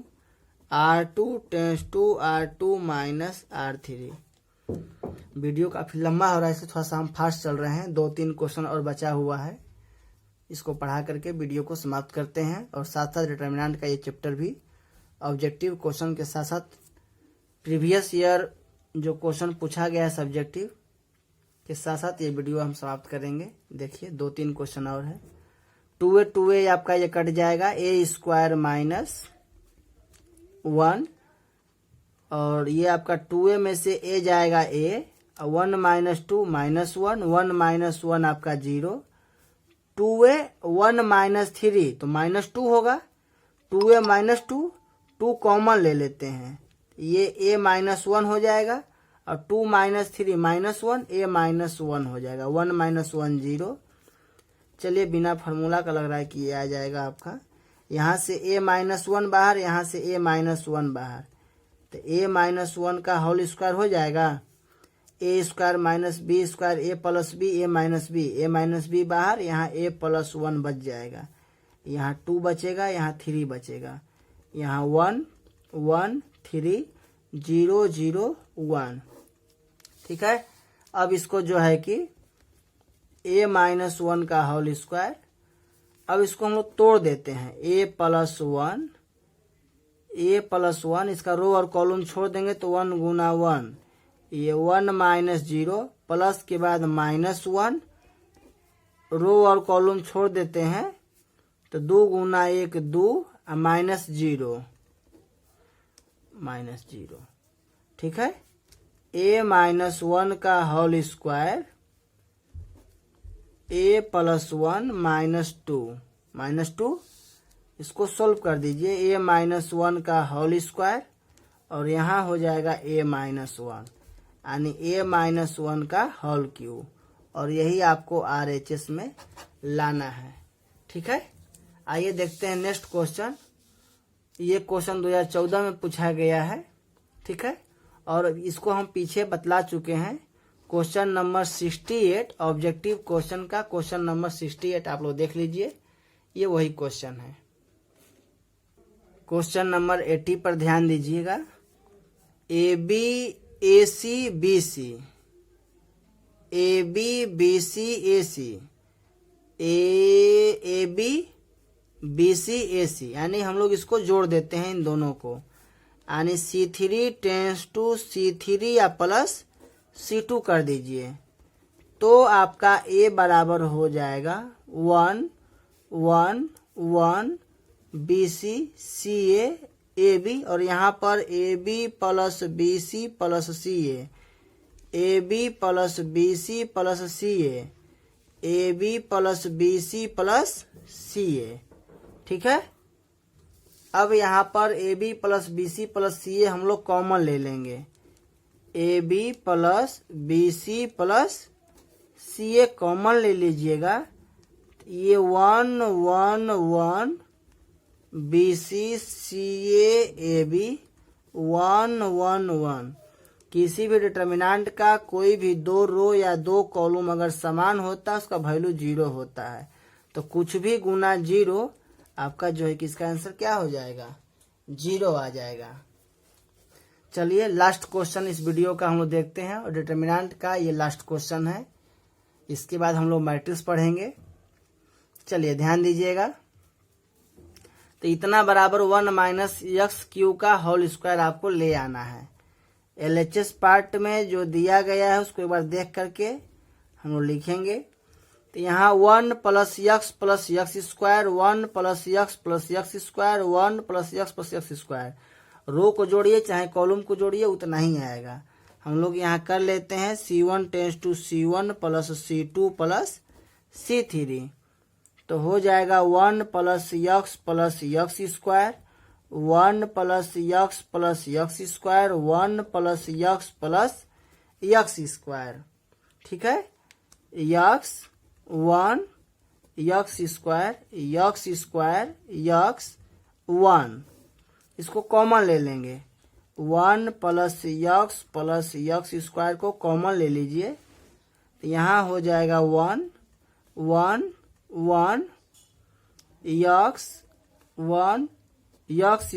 R2 tends to R2 minus R3। Video काफ़ी लंबा हो रहा है, इससे थोड़ा सा हम फास्ट चल रहे हैं। 2-3 क्वेश्चन और बचा हुआ है, इसको पढ़ा करके वीडियो को समाप्त करते हैं। और साथ साथ डिटर्मिनेंट का ये चैप्टर भी ऑब्जेक्टिव क्वेश्चन के साथ साथ प्रीवियस ईयर जो क्वेश्चन पूछा गया है सब्जेक्टिव के साथ साथ ये वीडियो हम समाप्त करेंगे। देखिए 2-3 क्वेश्चन और है। 2a आपका ये कट जाएगा, a स्क्वायर माइनस 1, और ये आपका 2a में से a जाएगा a, 1 माइनस 2 माइनस 1, 1 माइनस 1 आपका 0, 2a 1 माइनस 3 तो माइनस 2 होगा, 2a माइनस 2 कॉमन ले लेते हैं, ये a माइनस 1 हो जाएगा, और 2 माइनस 3 माइनस 1, a माइनस 1 हो जाएगा, 1 माइनस 1 0। चलिए बिना फार्मूला का लग रहा है कि ये आ जाएगा आपका। यहाँ से a माइनस 1 बाहर, यहाँ से a माइनस 1 बाहर, तो a माइनस 1 का होल स्क्वायर हो जाएगा, a square minus b square, a plus b, a minus b बाहर, यहाँ a प्लस 1 बच जाएगा, यहाँ 2 बचेगा, यहाँ 3 बचेगा, यहाँ 1 1 3 0 0 1। ठीक है, अब इसको जो है कि a माइनस 1 का होल स्क्वायर, अब इसको हम लोग तोड़ देते हैं, a प्लस 1, इसका रो और कॉलम छोड़ देंगे तो 1 गुना 1, ये 1 माइनस 0 प्लस के बाद माइनस 1, रो और कॉलम छोड़ देते हैं तो 2 गुना 1 2, माइनस 0। ठीक है, a माइनस 1 का whole square, a plus 1 minus 2, इसको सोल्व कर दीजिए, a माइनस 1 का होल स्क्वायर, और यहाँ हो जाएगा a माइनस 1, यानी a माइनस 1 का होल क्यूब, और यही आपको RHS में लाना है। ठीक है, आइए देखते हैं नेक्स्ट क्वेश्चन। ये क्वेश्चन 2014 में पूछा गया है। ठीक है, और इसको हम पीछे बतला चुके हैं। क्वेश्चन नंबर 68 ऑब्जेक्टिव क्वेश्चन का क्वेश्चन नंबर 68 आप लोग देख लीजिए, ये वही क्वेश्चन है। क्वेश्चन नंबर 80 पर ध्यान दीजिएगा। AB AC BC, AB BC AC, AB BC AC, यानी हम लोग इसको जोड़ देते हैं इन दोनों को, यानी C3 टेंस टू C3 या प्लस C2 कर दीजिए, तो आपका A बराबर हो जाएगा 1 1 1 BC CA AB, और यहाँ पर AB plus BC plus CA, AB plus BC plus CA, AB plus BC plus CA। ठीक है, अब यहाँ पर AB plus BC plus CA हम लोग कॉमन ले लेंगे, AB plus BC plus CA common ले लीजिएगा, ये 1 1 1 BC CA AB 1 1 1। किसी भी डिटर्मिनेंट का कोई भी 2 रो या 2 कॉलम अगर समान होता है उसका वैल्यू 0 होता है, तो कुछ भी गुना 0 आपका जो है कि इसका आंसर क्या हो जाएगा, 0 आ जाएगा। चलिए लास्ट क्वेश्चन इस वीडियो का हम लोग देखते हैं, और डिटर्मिनेंट का ये लास्ट क्वेश्चन है, इसके बाद हम लोग मैट्रिक्स पढ़ेंगे। चलिए ध्यान दीजिएगा। तो इतना बराबर 1 माइनस एक्स क्यू का होल स्क्वायर आपको ले आना है। LHS पार्ट में जो दिया गया है उसको एक बार देख करके हम लोग लिखेंगे। तो यहाँ 1 plus X square, 1 plus X square, 1 plus X square, row को जोड़िए चाहे कॉलम को जोड़िए उतना ही आएगा। हम लोग यहाँ कर लेते हैं C1 tends to C1 plus C2 plus C3, तो हो जाएगा 1 plus X square, 1 plus X square, 1 plus X square. ठीक है, एक्स 1 एक्स स्क्वायर एक्स 1, इसको कॉमन ले लेंगे, 1 प्लस यक्स स्क्वायर को कॉमन ले लीजिए, तो यहाँ हो जाएगा 1 1 1 यक्स 1 यक्स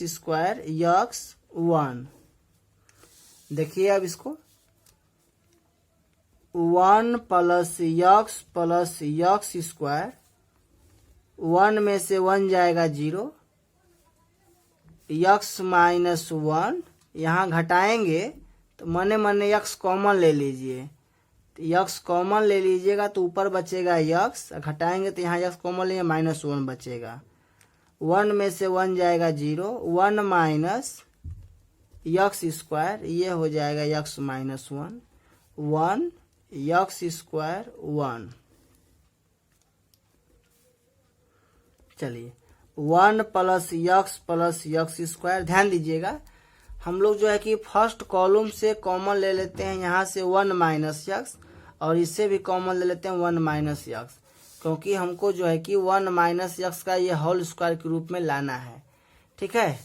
स्क्वायर यक्स 1। देखिए अब इसको 1 प्लस यक्स स्क्वायर, 1 में से 1 जाएगा 0, यक्स माइनस 1, यहाँ घटाएंगे तो मने मने यक्स कॉमन ले लीजिए, तो यक्स कॉमन ले लीजिएगा तो ऊपर बचेगा यक्स, घटाएंगे तो यहाँ यक्स कॉमन लेंगे -1 बचेगा, 1 में से 1 जाएगा 0, 1 माइनस यक्स स्क्वायर, ये हो जाएगा यक्स माइनस 1, 1 यक्स स्क्वायर 1। चलिए 1 प्लस यक्स स्क्वायर, ध्यान दीजिएगा हम लोग जो है कि फर्स्ट कॉलम से कॉमन ले लेते हैं, यहाँ से 1 माइनस यक्स, और इससे भी कॉमन ले लेते हैं 1 माइनस यक्स, क्योंकि हमको जो है कि 1 माइनस यक्स का ये होल स्क्वायर के रूप में लाना है। ठीक है,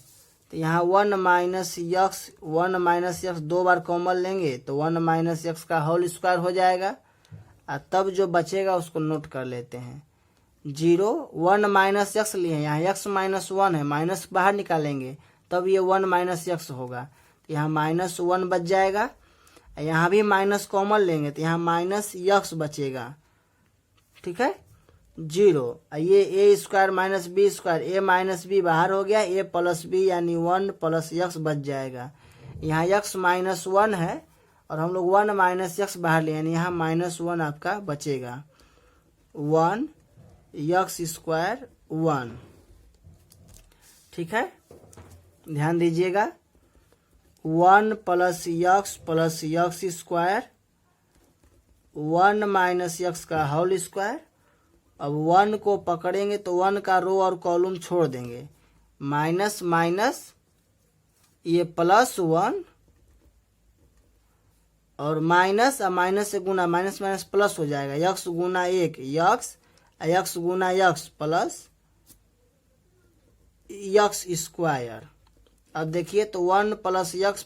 तो यहाँ 1 माइनस यक्स 2 बार कॉमन लेंगे तो 1 माइनस यक्स का होल स्क्वायर हो जाएगा, और तब जो बचेगा उसको नोट कर लेते हैं 0, 1 माइनस यक्स लिए हैं, यहाँ यक्स माइनस 1 है, माइनस बाहर निकालेंगे तब ये 1 माइनस यक्स होगा, तो यहाँ -1 बच जाएगा, यहाँ भी माइनस कॉमन लेंगे तो यहाँ माइनस यक्स बचेगा। ठीक है, 0, ये ए स्क्वायर माइनस बी स्क्वायर, ए माइनस बी बाहर हो गया, ए प्लस बी यानी 1 प्लस यक्स बच जाएगा, यहाँ यक्स -1 है और हम लोग 1 माइनस यक्स बाहर ले, यानी यहाँ -1 आपका बचेगा, 1 यक्स स्क्वायर 1। ठीक है, ध्यान दीजिएगा 1 plus x square 1 minus X का होल स्क्वायर। अब 1 को पकड़ेंगे तो 1 का रो और कॉलम छोड़ देंगे, माइनस माइनस ये +1 और माइनस से गुना, माइनस माइनस प्लस हो जाएगा, यक्स गुना 1 यक्स गुना यक्स प्लस यक्स स्क्वायर। अब देखिए तो 1 plus x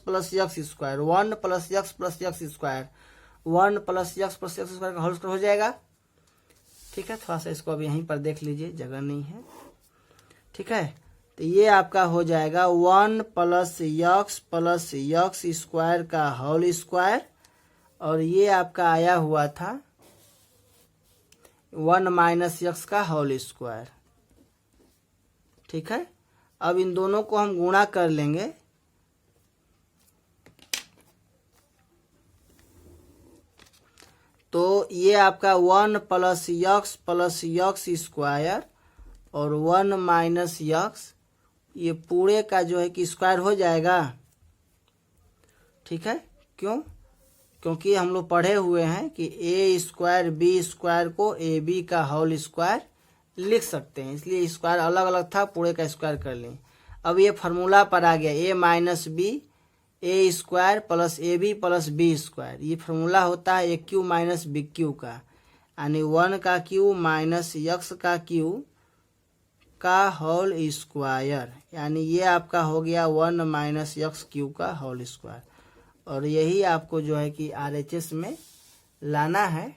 square, 1 plus x square, 1 plus x square का होल स्क्वायर हो जाएगा। ठीक है, थोड़ा सा इसको अब यहीं पर देख लीजिए, जगह नहीं है। ठीक है, तो ये आपका हो जाएगा 1 प्लस यक्स स्क्वायर का होल स्क्वायर, और ये आपका आया हुआ था 1 माइनस यक्स का होल स्क्वायर। ठीक है, अब इन दोनों को हम गुणा कर लेंगे, तो ये आपका 1 प्लस यक्स स्क्वायर और 1 माइनस यक्स, ये पूरे का जो है कि स्क्वायर हो जाएगा। ठीक है, क्यों? क्योंकि हम लोग पढ़े हुए हैं कि ए स्क्वायर बी स्क्वायर को ए बी का होल स्क्वायर लिख सकते हैं, इसलिए स्क्वायर अलग अलग था, पूरे का स्क्वायर कर लें। अब ये फार्मूला पर आ गया A minus B A square plus A B plus B square, ये फार्मूला होता है A cube minus B cube का, यानी 1 का क्यू माइनस यक्स का क्यू का होल स्क्वायर, यानी ये आपका हो गया 1 माइनस यक्स क्यू का होल स्क्वायर। और यही आपको जो है कि RHS में लाना है।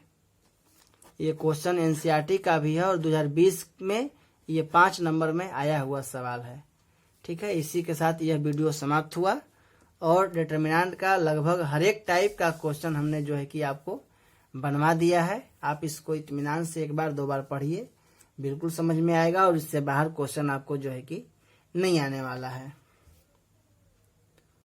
ये क्वेश्चन NCERT का भी है और 2020 में ये 5 नंबर में आया हुआ सवाल है। ठीक है, इसी के साथ यह वीडियो समाप्त हुआ, और डिटर्मिनेंट का लगभग हर एक टाइप का क्वेश्चन हमने जो है कि आपको बनवा दिया है। आप इसको इत्मीनान से 1 बार 2 बार पढ़िए, बिल्कुल समझ में आएगा, और इससे बाहर क्वेश्चन आपको जो है कि नहीं आने वाला है।